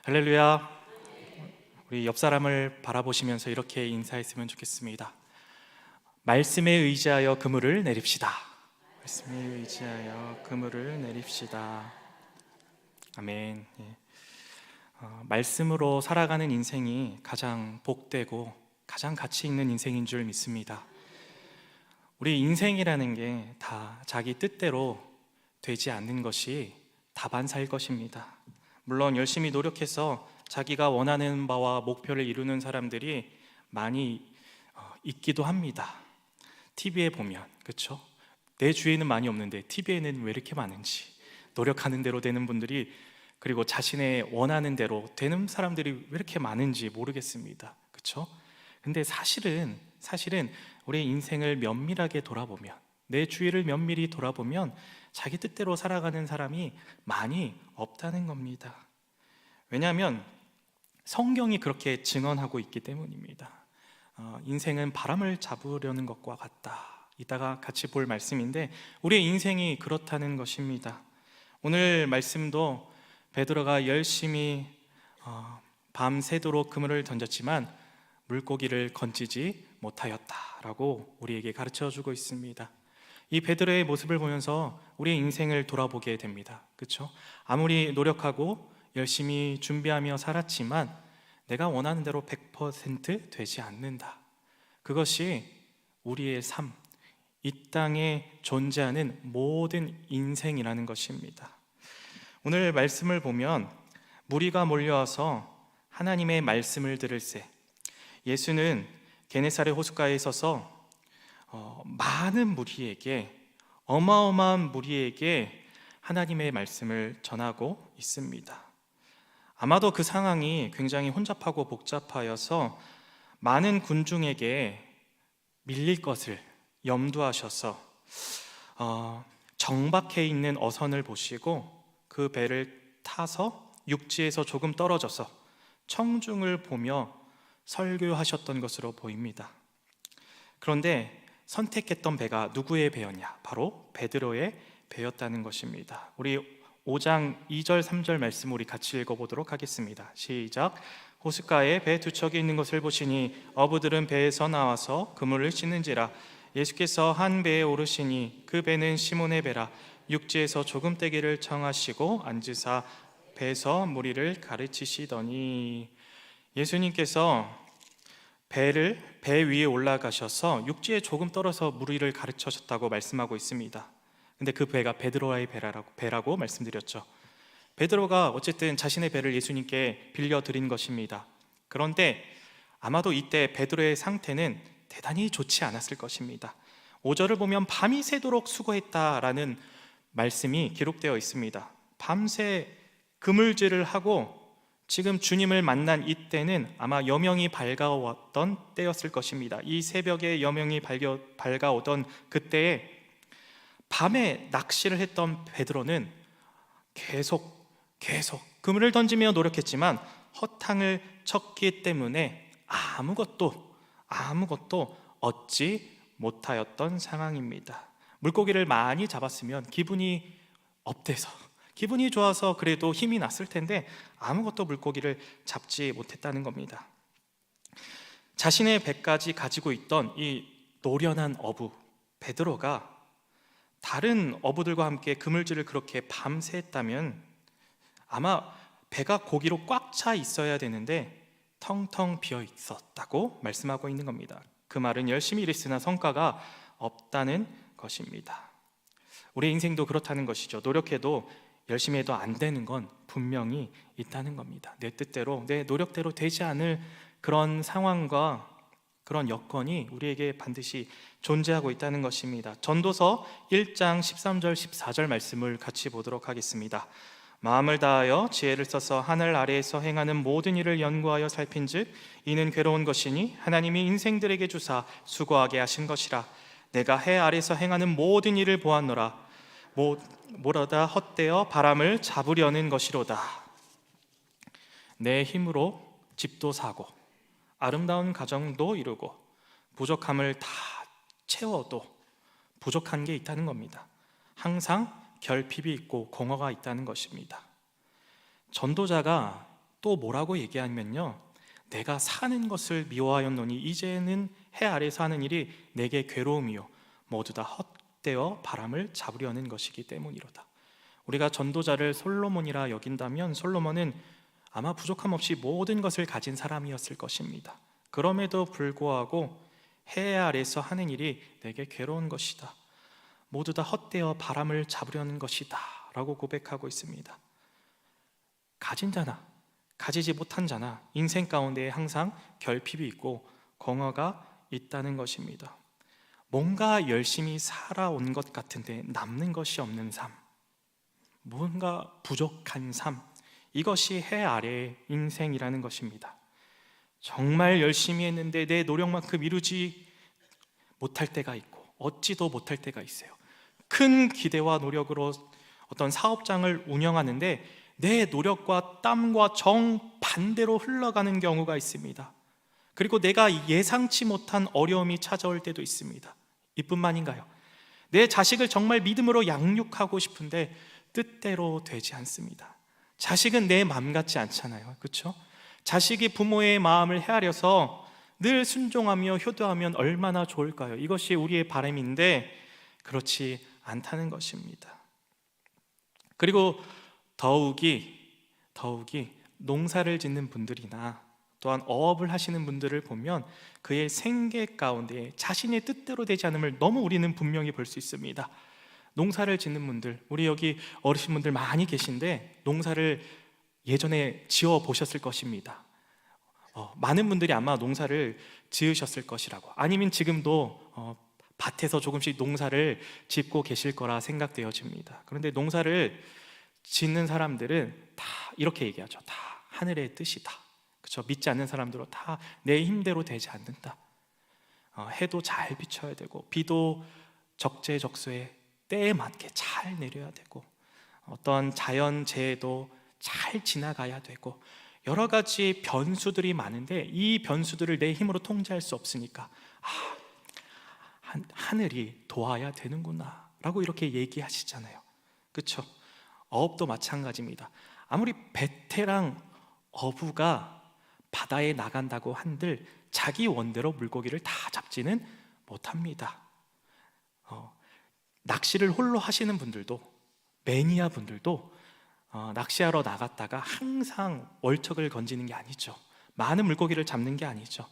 할렐루야. 우리 옆 사람을 바라보시면서 이렇게 인사했으면 좋겠습니다. 말씀에 의지하여 그물을 내립시다. 말씀에 의지하여 그물을 내립시다. 아멘. 말씀으로 살아가는 인생이 가장 복되고 가장 가치 있는 인생인 줄 믿습니다. 우리 인생이라는 게 다 자기 뜻대로 되지 않는 것이 다반사일 것입니다. 물론 열심히 노력해서 자기가 원하는 바와 목표를 이루는 사람들이 많이 있기도 합니다. TV에 보면, 그렇죠? 내 주위에는 많이 없는데 TV에는 왜 이렇게 많은지, 노력하는 대로 되는 분들이, 그리고 자신의 원하는 대로 되는 사람들이 왜 이렇게 많은지 모르겠습니다. 그렇죠? 근데 사실은 우리 인생을 면밀하게 돌아보면, 내 주위를 면밀히 돌아보면 자기 뜻대로 살아가는 사람이 많이 없다는 겁니다. 왜냐하면 성경이 그렇게 증언하고 있기 때문입니다. 인생은 바람을 잡으려는 것과 같다. 이따가 같이 볼 말씀인데 우리의 인생이 그렇다는 것입니다. 오늘 말씀도 베드로가 열심히 밤새도록 그물을 던졌지만 물고기를 건지지 못하였다라고 우리에게 가르쳐주고 있습니다. 이 베드로의 모습을 보면서 우리의 인생을 돌아보게 됩니다. 그렇죠? 아무리 노력하고 열심히 준비하며 살았지만 내가 원하는 대로 100% 되지 않는다. 그것이 우리의 삶, 이 땅에 존재하는 모든 인생이라는 것입니다. 오늘 말씀을 보면 무리가 몰려와서 하나님의 말씀을 들을새, 예수는 게네사렛 호숫가에 서서 많은 무리에게, 어마어마한 무리에게 하나님의 말씀을 전하고 있습니다. 아마도 그 상황이 굉장히 혼잡하고 복잡하여서 많은 군중에게 밀릴 것을 염두하셔서 정박해 있는 어선을 보시고 그 배를 타서 육지에서 조금 떨어져서 청중을 보며 설교하셨던 것으로 보입니다. 그런데 선택했던 배가 누구의 배였냐? 바로 베드로의 배였다는 것입니다. 우리 5장 2절 3절 말씀 우리 같이 읽어보도록 하겠습니다. 시작. 호숫가에 배 두 척이 있는 것을 보시니 어부들은 배에서 나와서 그물을 씻는지라. 예수께서 한 배에 오르시니 그 배는 시몬의 배라. 육지에서 조금 떼기를 청하시고 앉으사 배에서 무리를 가르치시더니, 예수님께서 배 위에 올라가셔서 육지에 조금 떨어서 무리를 가르치셨다고 말씀하고 있습니다. 근데 그 배가 베드로의 배라고 말씀드렸죠. 베드로가 어쨌든 자신의 배를 예수님께 빌려드린 것입니다. 그런데 아마도 이때 베드로의 상태는 대단히 좋지 않았을 것입니다. 5절을 보면 밤이 새도록 수고했다라는 말씀이 기록되어 있습니다. 밤새 그물질을 하고 지금 주님을 만난 이때는 아마 여명이 밝아왔던 때였을 것입니다. 이 새벽에 여명이 밝아오던 그때에 밤에 낚시를 했던 베드로는 계속 그물을 던지며 노력했지만 허탕을 쳤기 때문에 아무것도 얻지 못하였던 상황입니다. 물고기를 많이 잡았으면 기분이 업돼서, 기분이 좋아서 그래도 힘이 났을 텐데 아무것도 물고기를 잡지 못했다는 겁니다. 자신의 배까지 가지고 있던 이 노련한 어부 베드로가 다른 어부들과 함께 그물질을 그렇게 밤새 했다면 아마 배가 고기로 꽉 차 있어야 되는데 텅텅 비어 있었다고 말씀하고 있는 겁니다. 그 말은 열심히 일했으나 성과가 없다는 것입니다. 우리 인생도 그렇다는 것이죠. 노력해도 열심히 해도 안 되는 건 분명히 있다는 겁니다. 내 뜻대로, 내 노력대로 되지 않을 그런 상황과 그런 여건이 우리에게 반드시 존재하고 있다는 것입니다. 전도서 1장 13절 14절 말씀을 같이 보도록 하겠습니다. 마음을 다하여 지혜를 써서 하늘 아래에서 행하는 모든 일을 연구하여 살핀즉 이는 괴로운 것이니 하나님이 인생들에게 주사 수고하게 하신 것이라. 내가 해 아래에서 행하는 모든 일을 보았노라. 뭐라다 헛되어 바람을 잡으려는 것이로다. 내 힘으로 집도 사고 아름다운 가정도 이루고 부족함을 다 채워도 부족한 게 있다는 겁니다. 항상 결핍이 있고 공허가 있다는 것입니다. 전도자가 또 뭐라고 얘기하면요, 내가 사는 것을 미워하였노니 이제는 해 아래서 하는 일이 내게 괴로움이요 모두 다 헛되어 바람을 잡으려는 것이기 때문이로다. 우리가 전도자를 솔로몬이라 여긴다면 솔로몬은 아마 부족함 없이 모든 것을 가진 사람이었을 것입니다. 그럼에도 불구하고 해 아래서 하는 일이 내게 괴로운 것이다, 모두 다 헛되어 바람을 잡으려는 것이다 라고 고백하고 있습니다. 가진 자나 가지지 못한 자나 인생 가운데 항상 결핍이 있고 공허가 있다는 것입니다. 뭔가 열심히 살아온 것 같은데 남는 것이 없는 삶, 뭔가 부족한 삶, 이것이 해 아래의 인생이라는 것입니다. 정말 열심히 했는데 내 노력만큼 이루지 못할 때가 있고 얻지도 못할 때가 있어요. 큰 기대와 노력으로 어떤 사업장을 운영하는데 내 노력과 땀과 정 반대로 흘러가는 경우가 있습니다. 그리고 내가 예상치 못한 어려움이 찾아올 때도 있습니다. 이뿐만인가요? 내 자식을 정말 믿음으로 양육하고 싶은데 뜻대로 되지 않습니다. 자식은 내 마음 같지 않잖아요, 그렇죠? 자식이 부모의 마음을 헤아려서 늘 순종하며 효도하면 얼마나 좋을까요? 이것이 우리의 바람인데 그렇지 않다는 것입니다. 그리고 더욱이 농사를 짓는 분들이나 또한 어업을 하시는 분들을 보면 그의 생계 가운데 자신의 뜻대로 되지 않음을 너무 우리는 분명히 볼 수 있습니다. 농사를 짓는 분들, 우리 여기 어르신분들 많이 계신데 농사를 예전에 지어 보셨을 것입니다. 많은 분들이 아마 농사를 지으셨을 것이라고, 아니면 지금도 밭에서 조금씩 농사를 짓고 계실 거라 생각되어집니다. 그런데 농사를 짓는 사람들은 다 이렇게 얘기하죠. 다 하늘의 뜻이다, 그렇죠? 믿지 않는 사람들은 다 내 힘대로 되지 않는다. 해도 잘 비춰야 되고 비도 적재적소에 때에 맞게 잘 내려야 되고 어떤 자연재해도 잘 지나가야 되고 여러 가지 변수들이 많은데 이 변수들을 내 힘으로 통제할 수 없으니까 하늘이 도와야 되는구나 라고 이렇게 얘기하시잖아요, 그렇죠? 어업도 마찬가지입니다. 아무리 베테랑 어부가 바다에 나간다고 한들 자기 원대로 물고기를 다 잡지는 못합니다. 낚시를 홀로 하시는 분들도, 매니아 분들도 낚시하러 나갔다가 항상 월척을 건지는 게 아니죠. 많은 물고기를 잡는 게 아니죠.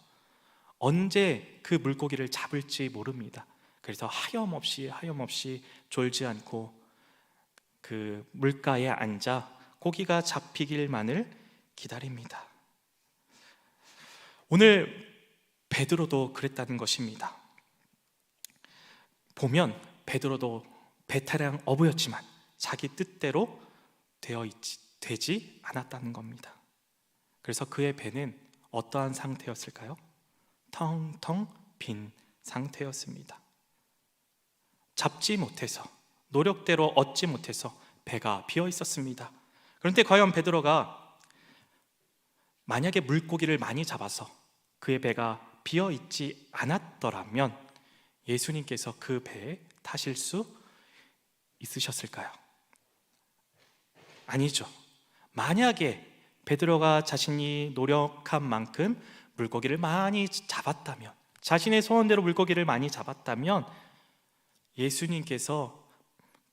언제 그 물고기를 잡을지 모릅니다. 그래서 하염없이 졸지 않고 그 물가에 앉아 고기가 잡히길만을 기다립니다. 오늘 베드로도 그랬다는 것입니다. 보면 베드로도 베테랑 어부였지만 자기 뜻대로 되지 않았다는 겁니다. 그래서 그의 배는 어떠한 상태였을까요? 텅텅 빈 상태였습니다. 잡지 못해서, 노력대로 얻지 못해서 배가 비어 있었습니다. 그런데 과연 베드로가 만약에 물고기를 많이 잡아서 그의 배가 비어 있지 않았더라면 예수님께서 그 배에 타실 수 있으셨을까요? 아니죠. 만약에 베드로가 자신이 노력한 만큼 물고기를 많이 잡았다면, 자신의 소원대로 물고기를 많이 잡았다면 예수님께서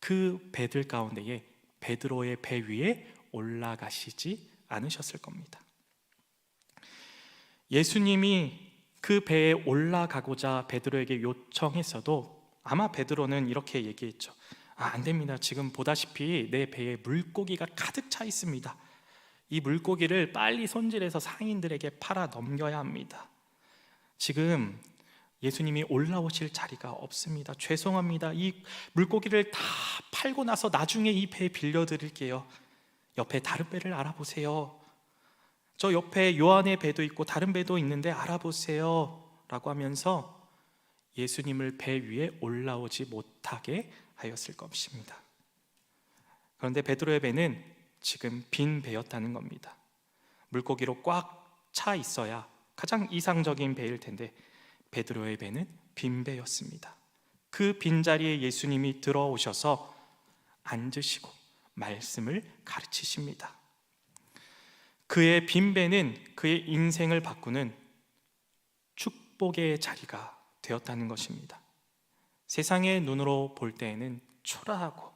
그 배들 가운데에 베드로의 배 위에 올라가시지 않으셨을 겁니다. 예수님이 그 배에 올라가고자 베드로에게 요청했어도 아마 베드로는 이렇게 얘기했죠. 안 됩니다. 지금 보다시피 내 배에 물고기가 가득 차 있습니다. 이 물고기를 빨리 손질해서 상인들에게 팔아 넘겨야 합니다. 지금 예수님이 올라오실 자리가 없습니다. 죄송합니다. 이 물고기를 다 팔고 나서 나중에 이 배 빌려드릴게요. 옆에 다른 배를 알아보세요. 저 옆에 요한의 배도 있고 다른 배도 있는데 알아보세요 라고 하면서 예수님을 배 위에 올라오지 못하게 하였을 것입니다. 그런데 베드로의 배는 지금 빈 배였다는 겁니다. 물고기로 꽉 차 있어야 가장 이상적인 배일 텐데 베드로의 배는 빈 배였습니다. 그 빈자리에 예수님이 들어오셔서 앉으시고 말씀을 가르치십니다. 그의 빈배는 그의 인생을 바꾸는 축복의 자리가 되었다는 것입니다. 세상의 눈으로 볼 때에는 초라하고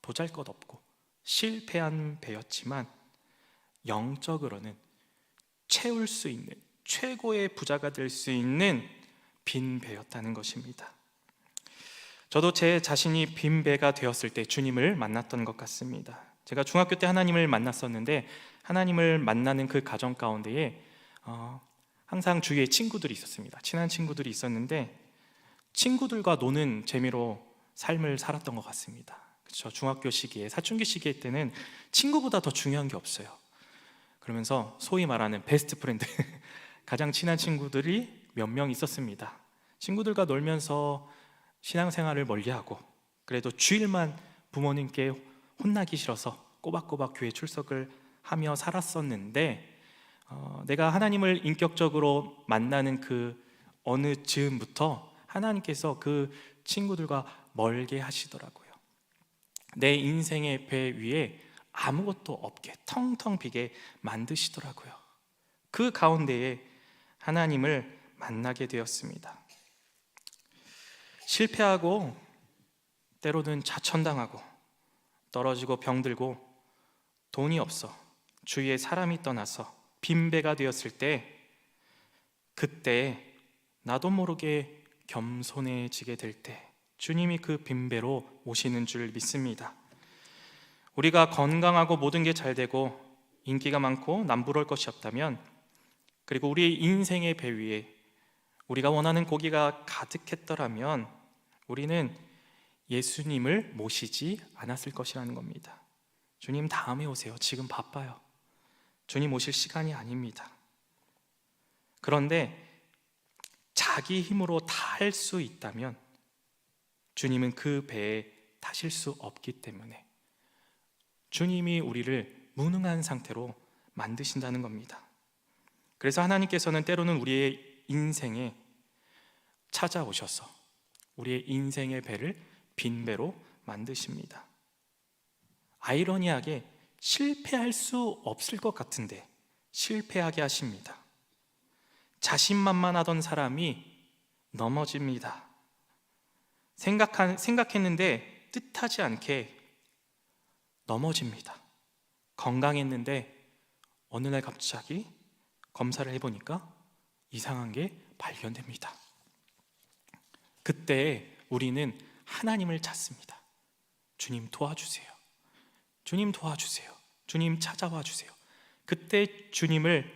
보잘것없고 실패한 배였지만 영적으로는 채울 수 있는 최고의 부자가 될 수 있는 빈 배였다는 것입니다. 저도 제 자신이 빈 배가 되었을 때 주님을 만났던 것 같습니다. 제가 중학교 때 하나님을 만났었는데, 하나님을 만나는 그 과정 가운데에 항상 주위에 친구들이 있었습니다. 친한 친구들이 있었는데 친구들과 노는 재미로 삶을 살았던 것 같습니다. 그렇죠? 중학교 시기에, 사춘기 시기에 때는 친구보다 더 중요한 게 없어요. 그러면서 소위 말하는 베스트 프렌드 가장 친한 친구들이 몇 명 있었습니다. 친구들과 놀면서 신앙생활을 멀리하고, 그래도 주일만 부모님께 혼나기 싫어서 꼬박꼬박 교회 출석을 하며 살았었는데, 내가 하나님을 인격적으로 만나는 그 어느 즈음부터 하나님께서 그 친구들과 멀게 하시더라고요. 내 인생의 배 위에 아무것도 없게 텅텅 비게 만드시더라고요. 그 가운데에 하나님을 만나게 되었습니다. 실패하고 때로는 자천당하고 떨어지고 병들고 돈이 없어 주위에 사람이 떠나서 빈배가 되었을 때, 그때 나도 모르게 겸손해지게 될 때 주님이 그 빈배로 오시는 줄 믿습니다. 우리가 건강하고 모든 게 잘 되고 인기가 많고 남부러울 것이 없다면, 그리고 우리 인생의 배 위에 우리가 원하는 고기가 가득했더라면 우리는 예수님을 모시지 않았을 것이라는 겁니다. 주님 다음에 오세요. 지금 바빠요. 주님 오실 시간이 아닙니다. 그런데 자기 힘으로 다 할 수 있다면 주님은 그 배에 타실 수 없기 때문에 주님이 우리를 무능한 상태로 만드신다는 겁니다. 그래서 하나님께서는 때로는 우리의 인생에 찾아오셔서 우리의 인생의 배를 빈 배로 만드십니다. 아이러니하게 실패할 수 없을 것 같은데 실패하게 하십니다. 자신만만하던 사람이 넘어집니다. 생각했는데 뜻하지 않게 넘어집니다. 건강했는데 어느 날 갑자기 검사를 해보니까 이상한 게 발견됩니다. 그때 우리는 하나님을 찾습니다. 주님 도와주세요. 주님 도와주세요. 주님 찾아와 주세요. 그때 주님을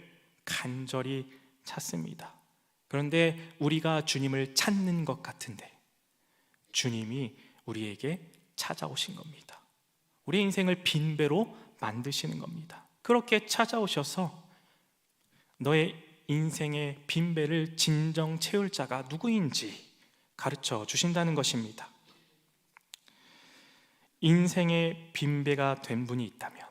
간절히 찾습니다. 그런데 우리가 주님을 찾는 것 같은데 주님이 우리에게 찾아오신 겁니다. 우리 인생을 빈배로 만드시는 겁니다. 그렇게 찾아오셔서 너의 인생의 빈배를 진정 채울 자가 누구인지 가르쳐 주신다는 것입니다. 인생의 빈배가 된 분이 있다면,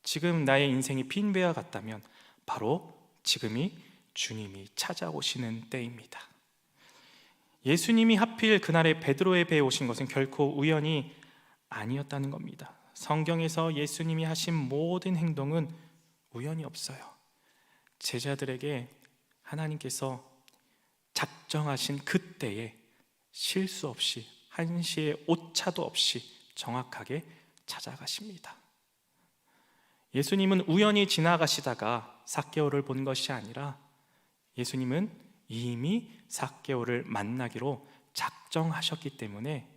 지금 나의 인생이 빈배와 같다면 바로 지금이 주님이 찾아오시는 때입니다. 예수님이 하필 그날에 베드로의 배에 오신 것은 결코 우연이 아니었다는 겁니다. 성경에서 예수님이 하신 모든 행동은 우연이 없어요. 제자들에게 하나님께서 작정하신 그때에 실수 없이 한시의 오차도 없이 정확하게 찾아가십니다. 예수님은 우연히 지나가시다가 삭개오를 본 것이 아니라 예수님은 이미 삭개오를 만나기로 작정하셨기 때문에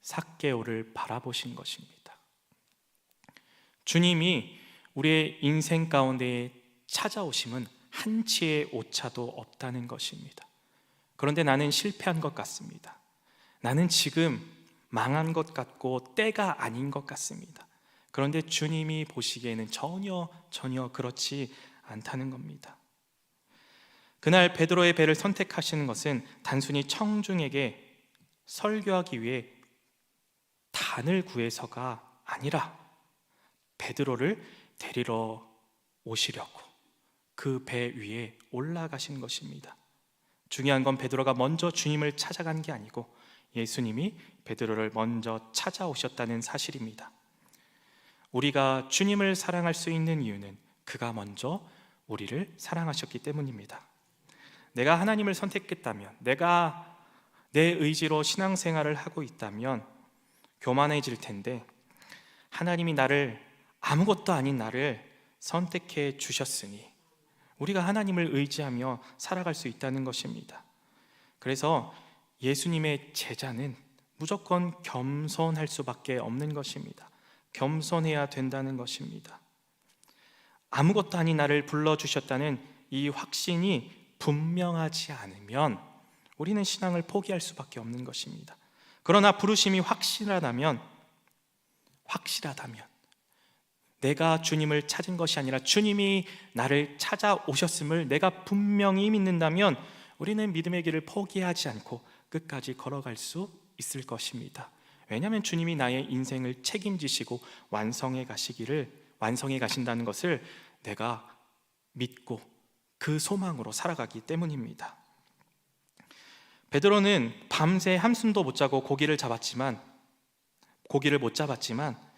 삭개오를 바라보신 것입니다. 주님이 우리의 인생 가운데 찾아오심은 한치의 오차도 없다는 것입니다. 그런데 나는 실패한 것 같습니다. 나는 지금 망한 것 같고 때가 아닌 것 같습니다. 그런데 주님이 보시기에는 전혀 그렇지 않다는 겁니다. 그날 베드로의 배를 선택하시는 것은 단순히 청중에게 설교하기 위해 단을 구해서가 아니라 베드로를 데리러 오시려고 그 배 위에 올라가신 것입니다. 중요한 건 베드로가 먼저 주님을 찾아간 게 아니고 예수님이 베드로를 먼저 찾아오셨다는 사실입니다. 우리가 주님을 사랑할 수 있는 이유는 그가 먼저 우리를 사랑하셨기 때문입니다. 내가 하나님을 선택했다면, 내가 내 의지로 신앙생활을 하고 있다면 교만해질 텐데, 하나님이 아무것도 아닌 나를 선택해 주셨으니 우리가 하나님을 의지하며 살아갈 수 있다는 것입니다. 그래서 예수님의 제자는 무조건 겸손할 수밖에 없는 것입니다. 겸손해야 된다는 것입니다. 아무것도 아닌 나를 불러주셨다는 이 확신이 분명하지 않으면 우리는 신앙을 포기할 수밖에 없는 것입니다. 그러나 부르심이 확실하다면 내가 주님을 찾은 것이 아니라 주님이 나를 찾아오셨음을 내가 분명히 믿는다면 우리는 믿음의 길을 포기하지 않고 끝까지 걸어갈 수 있을 것입니다. 왜냐하면 주님이 나의 인생을 책임지시고 완성해 가신다는 것을 내가 믿고 그 소망으로 살아가기 때문입니다. 베드로는 밤새 한숨도 못 자고 고기를 못 잡았지만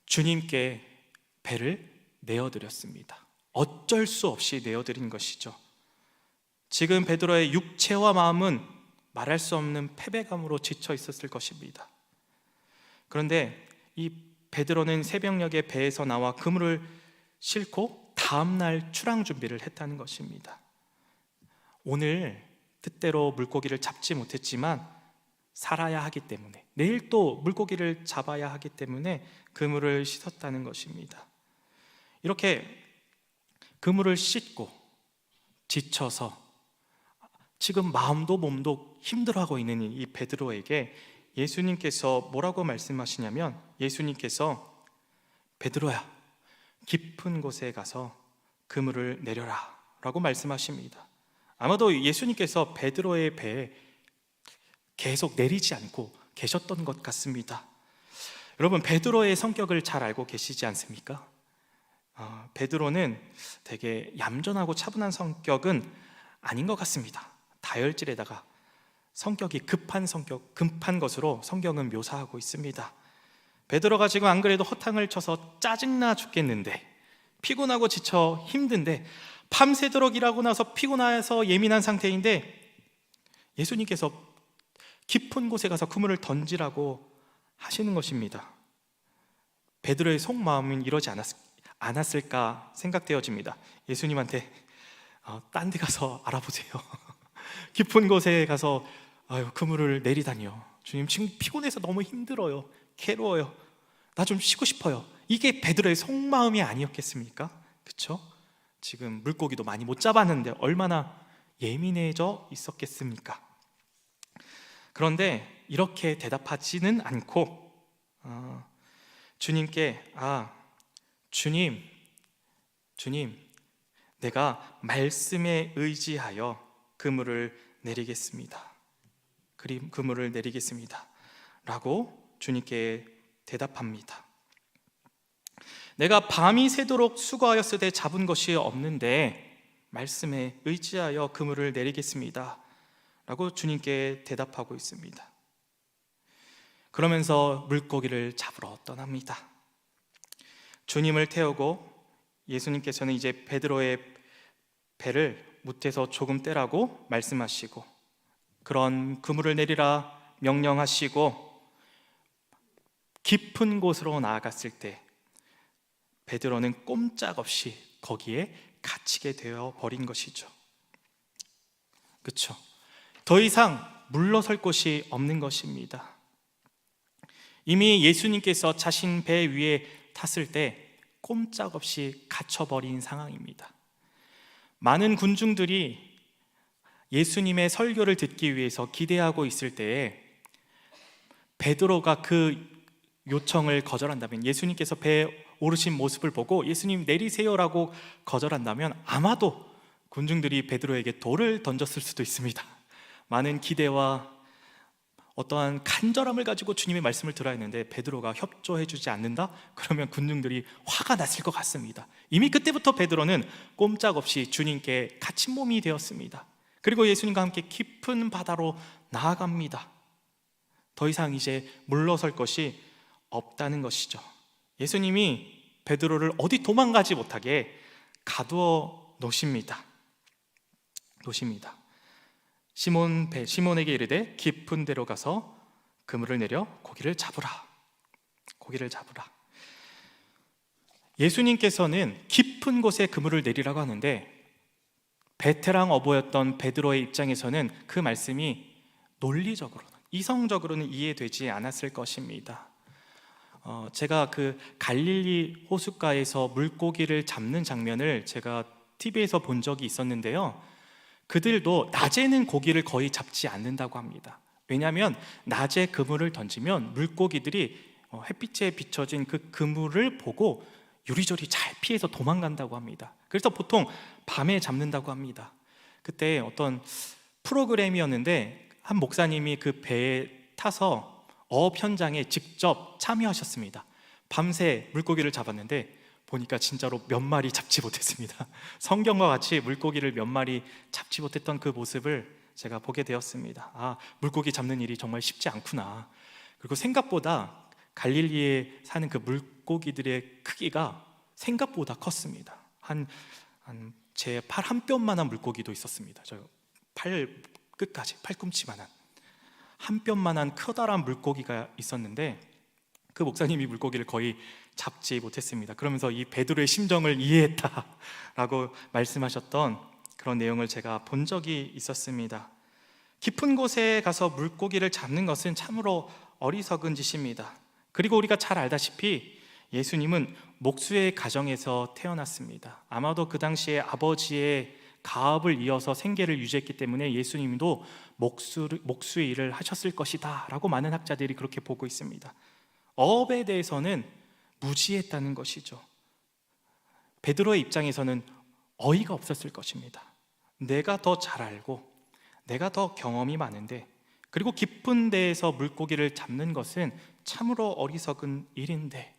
주님께 배를 내어드렸습니다. 어쩔 수 없이 내어드린 것이죠. 지금 베드로의 육체와 마음은 말할 수 없는 패배감으로 지쳐 있었을 것입니다. 그런데 이 베드로는 새벽녘에 배에서 나와 그물을 싣고 다음날 출항 준비를 했다는 것입니다. 오늘 뜻대로 물고기를 잡지 못했지만 살아야 하기 때문에, 내일 또 물고기를 잡아야 하기 때문에 그물을 씻었다는 것입니다. 이렇게 그물을 씻고 지쳐서 지금 마음도 몸도 힘들어하고 있는 이 베드로에게 예수님께서 뭐라고 말씀하시냐면, 예수님께서 베드로야, 깊은 곳에 가서 그물을 내려라 라고 말씀하십니다. 아마도 예수님께서 베드로의 배에 계속 내리지 않고 계셨던 것 같습니다. 여러분, 베드로의 성격을 잘 알고 계시지 않습니까? 베드로는 되게 얌전하고 차분한 성격은 아닌 것 같습니다. 다혈질에다가 성격이 급한 것으로 성경은 묘사하고 있습니다. 베드로가 지금 안 그래도 허탕을 쳐서 짜증나 죽겠는데, 피곤하고 지쳐 힘든데, 밤새도록 일하고 나서 피곤해서 예민한 상태인데 예수님께서 깊은 곳에 가서 그물을 던지라고 하시는 것입니다. 베드로의 속마음은 이러지 않았을까 생각되어집니다. 예수님한테 딴 데 가서 알아보세요. 깊은 곳에 가서 그물을 내리다니요. 주님, 지금 피곤해서 너무 힘들어요. 괴로워요. 나 좀 쉬고 싶어요. 이게 베드로의 속마음이 아니었겠습니까? 그렇죠? 지금 물고기도 많이 못 잡았는데 얼마나 예민해져 있었겠습니까? 그런데 이렇게 대답하지는 않고 주님께 주님, 내가 말씀에 의지하여 그물을 내리겠습니다 라고 주님께 대답합니다. 내가 밤이 새도록 수고하였으되 잡은 것이 없는데 말씀에 의지하여 그물을 내리겠습니다 라고 주님께 대답하고 있습니다. 그러면서 물고기를 잡으러 떠납니다. 주님을 태우고 예수님께서는 이제 베드로의 배를 무태서 조금 떼라고 말씀하시고, 그런 그물을 내리라 명령하시고 깊은 곳으로 나아갔을 때 베드로는 꼼짝없이 거기에 갇히게 되어 버린 것이죠. 그렇죠? 더 이상 물러설 곳이 없는 것입니다. 이미 예수님께서 자신 배 위에 탔을 때 꼼짝없이 갇혀버린 상황입니다. 많은 군중들이 예수님의 설교를 듣기 위해서 기대하고 있을 때에 베드로가 그 요청을 거절한다면, 예수님께서 배에 오르신 모습을 보고 예수님 내리세요라고 거절한다면 아마도 군중들이 베드로에게 돌을 던졌을 수도 있습니다. 많은 기대와 어떠한 간절함을 가지고 주님의 말씀을 들어야 했는데 베드로가 협조해주지 않는다? 그러면 군중들이 화가 났을 것 같습니다. 이미 그때부터 베드로는 꼼짝없이 주님께 갇힌 몸이 되었습니다. 그리고 예수님과 함께 깊은 바다로 나아갑니다. 더 이상 이제 물러설 것이 없다는 것이죠. 예수님이 베드로를 어디 도망가지 못하게 가두어 놓으십니다. 시몬에게 이르되 깊은 데로 가서 그물을 내려 고기를 잡으라. 예수님께서는 깊은 곳에 그물을 내리라고 하는데 베테랑 어부였던 베드로의 입장에서는 그 말씀이 논리적으로는, 이성적으로는 이해되지 않았을 것입니다. 제가 그 갈릴리 호숫가에서 물고기를 잡는 장면을 제가 TV에서 본 적이 있었는데요, 그들도 낮에는 고기를 거의 잡지 않는다고 합니다. 왜냐하면 낮에 그물을 던지면 물고기들이 햇빛에 비춰진 그 그물을 보고 요리조리 잘 피해서 도망간다고 합니다. 그래서 보통 밤에 잡는다고 합니다. 그때 어떤 프로그램이었는데 한 목사님이 그 배에 타서 어업 현장에 직접 참여하셨습니다. 밤새 물고기를 잡았는데 보니까 진짜로 몇 마리 잡지 못했습니다. 성경과 같이 물고기를 몇 마리 잡지 못했던 그 모습을 제가 보게 되었습니다. 아, 물고기 잡는 일이 정말 쉽지 않구나. 그리고 생각보다 갈릴리에 사는 그 물고기들의 크기가 생각보다 컸습니다. 제 팔 한 뼘만한 물고기도 있었습니다. 저 팔 끝까지, 팔꿈치만한 한 뼘만한 커다란 물고기가 있었는데 그 목사님이 물고기를 거의 잡지 못했습니다. 그러면서 이 베드로의 심정을 이해했다라고 말씀하셨던 그런 내용을 제가 본 적이 있었습니다. 깊은 곳에 가서 물고기를 잡는 것은 참으로 어리석은 짓입니다. 그리고 우리가 잘 알다시피 예수님은 목수의 가정에서 태어났습니다. 아마도 그 당시에 아버지의 가업을 이어서 생계를 유지했기 때문에 예수님도 목수의 일을 하셨을 것이다 라고 많은 학자들이 그렇게 보고 있습니다. 어업에 대해서는 무지했다는 것이죠. 베드로의 입장에서는 어이가 없었을 것입니다. 내가 더 잘 알고 내가 더 경험이 많은데, 그리고 깊은 데에서 물고기를 잡는 것은 참으로 어리석은 일인데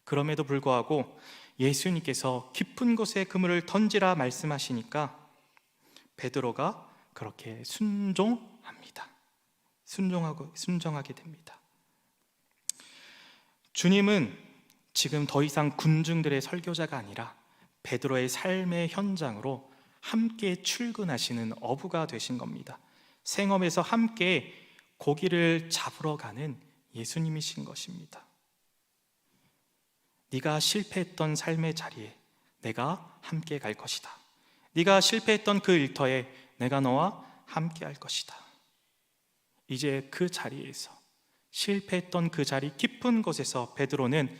그럼에도 불구하고 예수님께서 깊은 곳에 그물을 던지라 말씀하시니까 베드로가 그렇게 순종하게 됩니다. 주님은 지금 더 이상 군중들의 설교자가 아니라 베드로의 삶의 현장으로 함께 출근하시는 어부가 되신 겁니다. 생업에서 함께 고기를 잡으러 가는 예수님이신 것입니다. 네가 실패했던 삶의 자리에 내가 함께 갈 것이다. 네가 실패했던 그 일터에 내가 너와 함께 할 것이다. 이제 그 자리에서, 실패했던 그 자리 깊은 곳에서 베드로는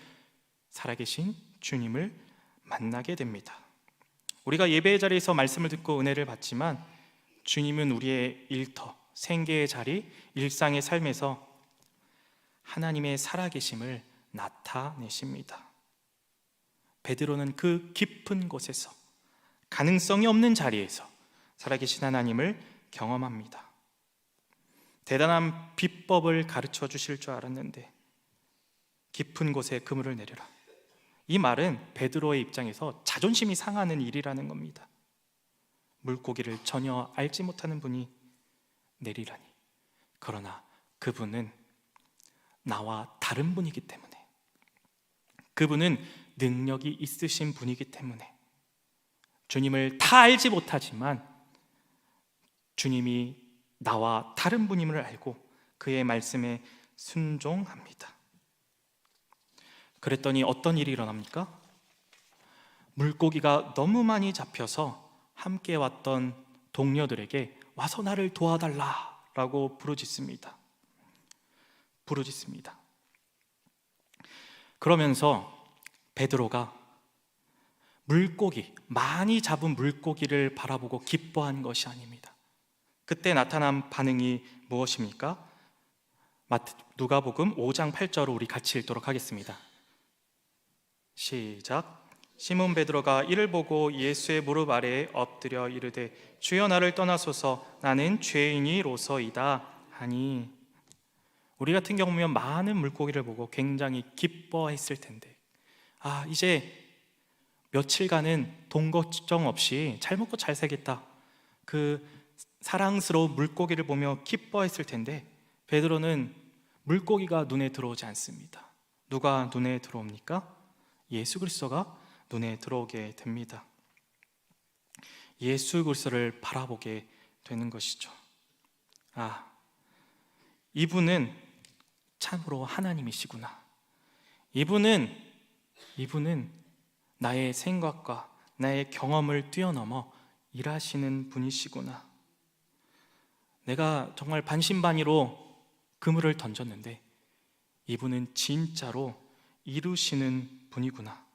살아계신 주님을 만나게 됩니다. 우리가 예배의 자리에서 말씀을 듣고 은혜를 받지만 주님은 우리의 일터, 생계의 자리, 일상의 삶에서 하나님의 살아계심을 나타내십니다. 베드로는 그 깊은 곳에서, 가능성이 없는 자리에서 살아계신 하나님을 경험합니다. 대단한 비법을 가르쳐 주실 줄 알았는데 깊은 곳에 그물을 내려라. 이 말은 베드로의 입장에서 자존심이 상하는 일이라는 겁니다. 물고기를 전혀 알지 못하는 분이 내리라니. 그러나 그분은 나와 다른 분이기 때문에, 그분은 능력이 있으신 분이기 때문에 주님을 다 알지 못하지만 주님이 나와 다른 분임을 알고 그의 말씀에 순종합니다. 그랬더니 어떤 일이 일어납니까? 물고기가 너무 많이 잡혀서 함께 왔던 동료들에게 와서 나를 도와달라라고 부르짖습니다. 그러면서 베드로가 많이 잡은 물고기를 바라보고 기뻐한 것이 아닙니다. 그때 나타난 반응이 무엇입니까? 누가복음 5장 8절을 우리 같이 읽도록 하겠습니다. 시작. 시몬 베드로가 이를 보고 예수의 무릎 아래에 엎드려 이르되 주여 나를 떠나소서 나는 죄인이로소이다 하니. 우리 같은 경우면 많은 물고기를 보고 굉장히 기뻐했을 텐데, 이제 며칠간은 돈 걱정 없이 잘 먹고 잘 살겠다, 그 사랑스러운 물고기를 보며 기뻐했을 텐데 베드로는 물고기가 눈에 들어오지 않습니다. 누가 눈에 들어옵니까? 예수 그리스도가 눈에 들어오게 됩니다. 예수 그리스도를 바라보게 되는 것이죠. 이분은 참으로 하나님이시구나. 이분은 나의 생각과 나의 경험을 뛰어넘어 일하시는 분이시구나. 내가 정말 반신반의로 그물을 던졌는데 이분은 진짜로 이루시는 분이구나.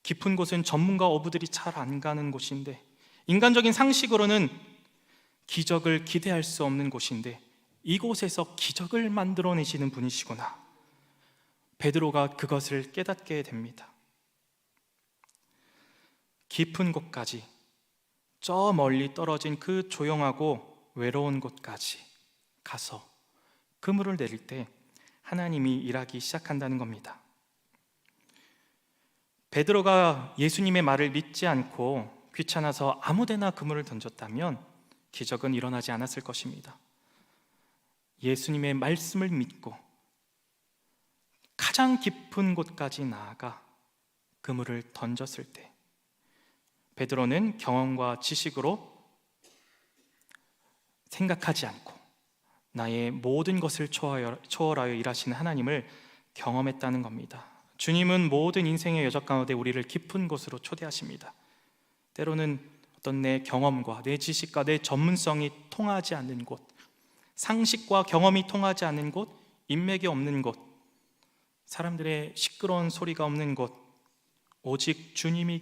깊은 곳은 전문가 어부들이 잘 안 가는 곳인데, 인간적인 상식으로는 기적을 기대할 수 없는 곳인데 이곳에서 기적을 만들어내시는 분이시구나. 베드로가 그것을 깨닫게 됩니다. 깊은 곳까지, 저 멀리 떨어진 그 조용하고 외로운 곳까지 가서 그물을 내릴 때 하나님이 일하기 시작한다는 겁니다. 베드로가 예수님의 말을 믿지 않고 귀찮아서 아무데나 그물을 던졌다면 기적은 일어나지 않았을 것입니다. 예수님의 말씀을 믿고 가장 깊은 곳까지 나아가 그물을 던졌을 때 베드로는 경험과 지식으로 생각하지 않고 나의 모든 것을 초월하여 일하시는 하나님을 경험했다는 겁니다. 주님은 모든 인생의 여적 가운데 우리를 깊은 곳으로 초대하십니다. 때로는 어떤 내 경험과 내 지식과 내 전문성이 통하지 않는 곳, 상식과 경험이 통하지 않는 곳, 인맥이 없는 곳, 사람들의 시끄러운 소리가 없는 곳, 오직 주님만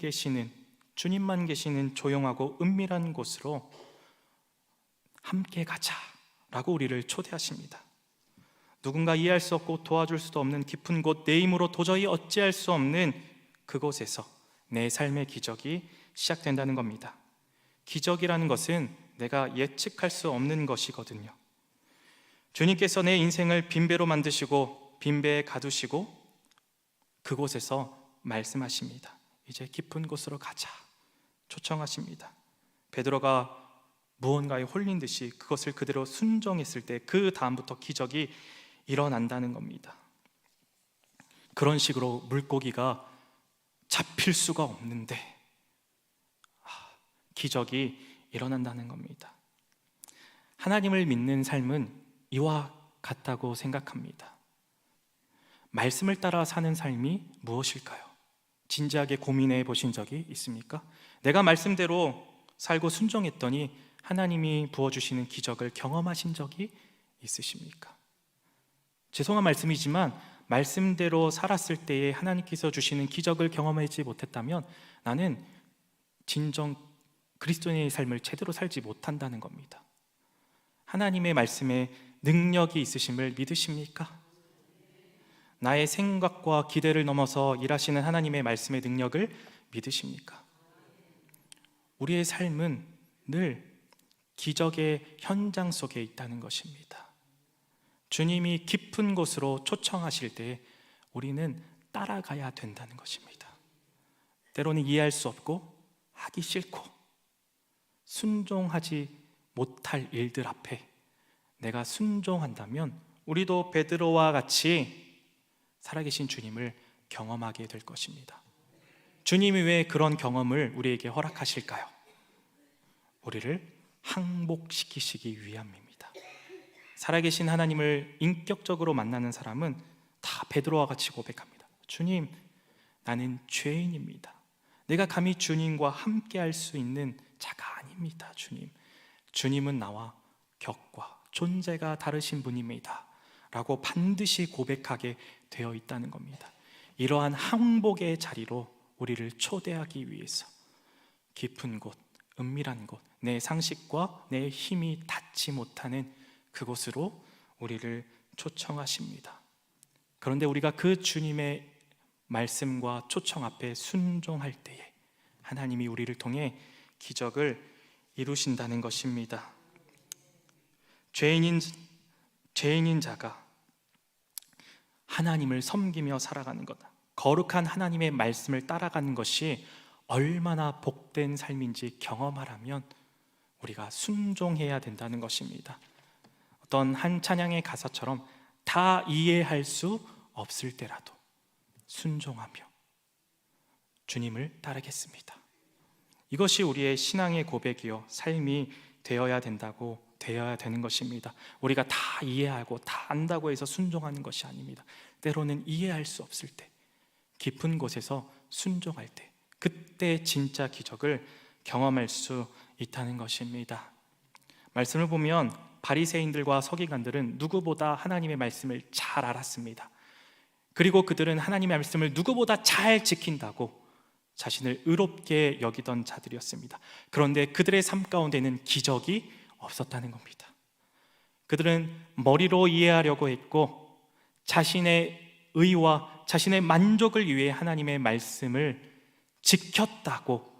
계시는 조용하고 은밀한 곳으로 함께 가자라고 우리를 초대하십니다. 누군가 이해할 수 없고 도와줄 수도 없는 깊은 곳, 내 힘으로 도저히 어찌할 수 없는 그곳에서 내 삶의 기적이 시작된다는 겁니다. 기적이라는 것은 내가 예측할 수 없는 것이거든요. 주님께서 내 인생을 빈배로 만드시고 빈배에 가두시고 그곳에서 말씀하십니다. 이제 깊은 곳으로 가자, 초청하십니다. 베드로가 무언가에 홀린 듯이 그것을 그대로 순종했을 때 그 다음부터 기적이 일어난다는 겁니다. 그런 식으로 물고기가 잡힐 수가 없는데 기적이 일어난다는 겁니다. 하나님을 믿는 삶은 이와 같다고 생각합니다. 말씀을 따라 사는 삶이 무엇일까요? 진지하게 고민해 보신 적이 있습니까? 내가 말씀대로 살고 순종했더니 하나님이 부어주시는 기적을 경험하신 적이 있으십니까? 죄송한 말씀이지만 말씀대로 살았을 때에 하나님께서 주시는 기적을 경험하지 못했다면 나는 진정 그리스도인의 삶을 제대로 살지 못한다는 겁니다. 하나님의 말씀에 능력이 있으심을 믿으십니까? 나의 생각과 기대를 넘어서 일하시는 하나님의 말씀의 능력을 믿으십니까? 우리의 삶은 늘 기적의 현장 속에 있다는 것입니다. 주님이 깊은 곳으로 초청하실 때 우리는 따라가야 된다는 것입니다. 때로는 이해할 수 없고 하기 싫고 순종하지 못할 일들 앞에 내가 순종한다면 우리도 베드로와 같이 살아계신 주님을 경험하게 될 것입니다. 주님이 왜 그런 경험을 우리에게 허락하실까요? 우리를 항복시키시기 위함입니다. 살아계신 하나님을 인격적으로 만나는 사람은 다 베드로와 같이 고백합니다. 주님, 나는 죄인입니다. 내가 감히 주님과 함께 할 수 있는 자가 아닙니다. 주님은 나와 격과 존재가 다르신 분입니다 라고 반드시 고백하게 되어 있다는 겁니다. 이러한 항복의 자리로 우리를 초대하기 위해서 깊은 곳, 은밀한 곳, 내 상식과 내 힘이 닿지 못하는 그곳으로 우리를 초청하십니다. 그런데 우리가 그 주님의 말씀과 초청 앞에 순종할 때에 하나님이 우리를 통해 기적을 이루신다는 것입니다. 죄인인 자가 하나님을 섬기며 살아가는 것, 거룩한 하나님의 말씀을 따라가는 것이 얼마나 복된 삶인지 경험하려면 우리가 순종해야 된다는 것입니다. 어떤 한 찬양의 가사처럼 다 이해할 수 없을 때라도 순종하며 주님을 따르겠습니다. 이것이 우리의 신앙의 고백이요 삶이 되어야 되는 것입니다. 우리가 다 이해하고 다 안다고 해서 순종하는 것이 아닙니다. 때로는 이해할 수 없을 때, 깊은 곳에서 순종할 때, 그때 진짜 기적을 경험할 수 있다는 것입니다. 말씀을 보면 바리새인들과 서기관들은 누구보다 하나님의 말씀을 잘 알았습니다. 그리고 그들은 하나님의 말씀을 누구보다 잘 지킨다고 자신을 의롭게 여기던 자들이었습니다. 그런데 그들의 삶 가운데는 기적이 없었다는 겁니다. 그들은 머리로 이해하려고 했고 자신의 의와 자신의 만족을 위해 하나님의 말씀을 지켰다고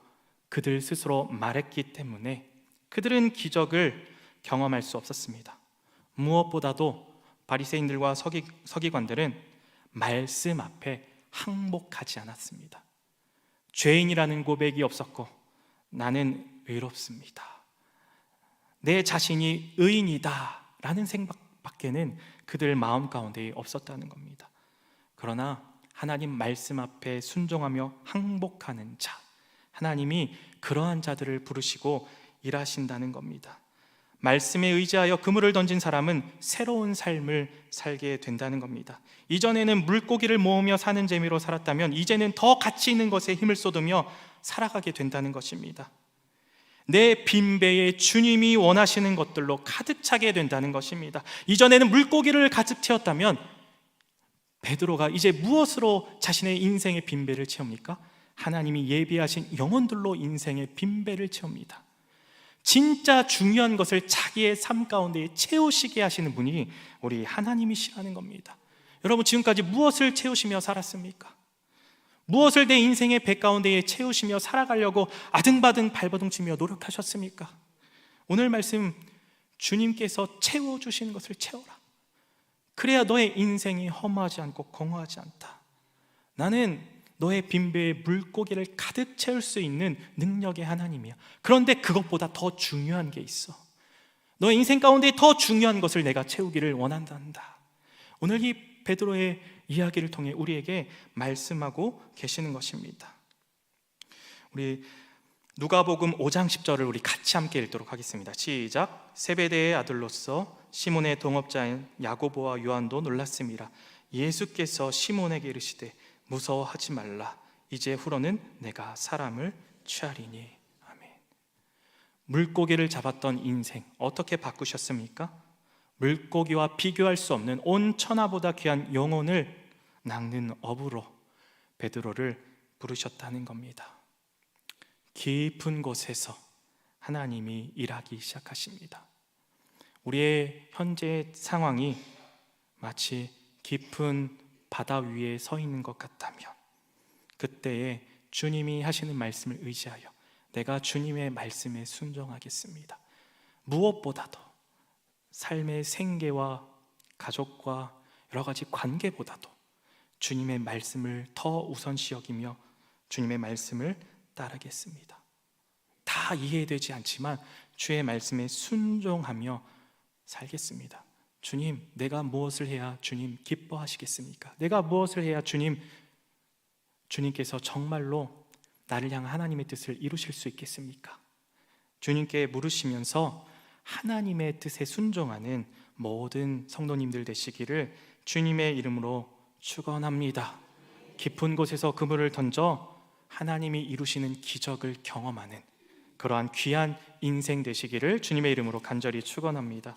그들 스스로 말했기 때문에 그들은 기적을 경험할 수 없었습니다. 무엇보다도 바리새인들과 서기관들은 말씀 앞에 항복하지 않았습니다. 죄인이라는 고백이 없었고 나는 의롭습니다, 내 자신이 의인이다 라는 생각밖에는 그들 마음 가운데 없었다는 겁니다. 그러나 하나님 말씀 앞에 순종하며 항복하는 자, 하나님이 그러한 자들을 부르시고 일하신다는 겁니다. 말씀에 의지하여 그물을 던진 사람은 새로운 삶을 살게 된다는 겁니다. 이전에는 물고기를 모으며 사는 재미로 살았다면 이제는 더 가치 있는 것에 힘을 쏟으며 살아가게 된다는 것입니다. 내 빈배에 주님이 원하시는 것들로 가득 차게 된다는 것입니다. 이전에는 물고기를 가득 채웠다면 베드로가 이제 무엇으로 자신의 인생의 빈배를 채웁니까? 하나님이 예비하신 영혼들로 인생의 빈배를 채웁니다. 진짜 중요한 것을 자기의 삶 가운데 채우시게 하시는 분이 우리 하나님이시라는 겁니다. 여러분, 지금까지 무엇을 채우시며 살았습니까? 무엇을 내 인생의 배 가운데 채우시며 살아가려고 아등바등 발버둥치며 노력하셨습니까? 오늘 말씀, 주님께서 채워주시는 것을 채워라. 그래야 너의 인생이 허무하지 않고 공허하지 않다. 나는 너의 빈배에 물고기를 가득 채울 수 있는 능력의 하나님이야. 그런데 그것보다 더 중요한 게 있어. 너의 인생 가운데 더 중요한 것을 내가 채우기를 원한단다. 오늘 이 베드로의 이야기를 통해 우리에게 말씀하고 계시는 것입니다. 우리 누가복음 5장 10절을 우리 같이 함께 읽도록 하겠습니다. 시작. 세베대의 아들로서 시몬의 동업자인 야고보와 요한도 놀랐습니다. 예수께서 시몬에게 이르시되 무서워하지 말라. 이제 후로는 내가 사람을 취하리니. 아멘. 물고기를 잡았던 인생 어떻게 바꾸셨습니까? 물고기와 비교할 수 없는 온 천하보다 귀한 영혼을 낚는 어부로 베드로를 부르셨다는 겁니다. 깊은 곳에서 하나님이 일하기 시작하십니다. 우리의 현재의 상황이 마치 깊은 바다 위에 서 있는 것 같다면 그때에 주님이 하시는 말씀을 의지하여 내가 주님의 말씀에 순종하겠습니다. 무엇보다도 삶의 생계와 가족과 여러 가지 관계보다도 주님의 말씀을 더 우선시 여기며 주님의 말씀을 따르겠습니다. 다 이해되지 않지만 주의 말씀에 순종하며 살겠습니다. 주님, 내가 무엇을 해야 주님 기뻐하시겠습니까? 내가 무엇을 해야 주님께서 정말로 나를 향한 하나님의 뜻을 이루실 수 있겠습니까? 주님께 물으시면서 하나님의 뜻에 순종하는 모든 성도님들 되시기를 주님의 이름으로 축원합니다. 깊은 곳에서 그물을 던져 하나님이 이루시는 기적을 경험하는 그러한 귀한 인생 되시기를 주님의 이름으로 간절히 축원합니다.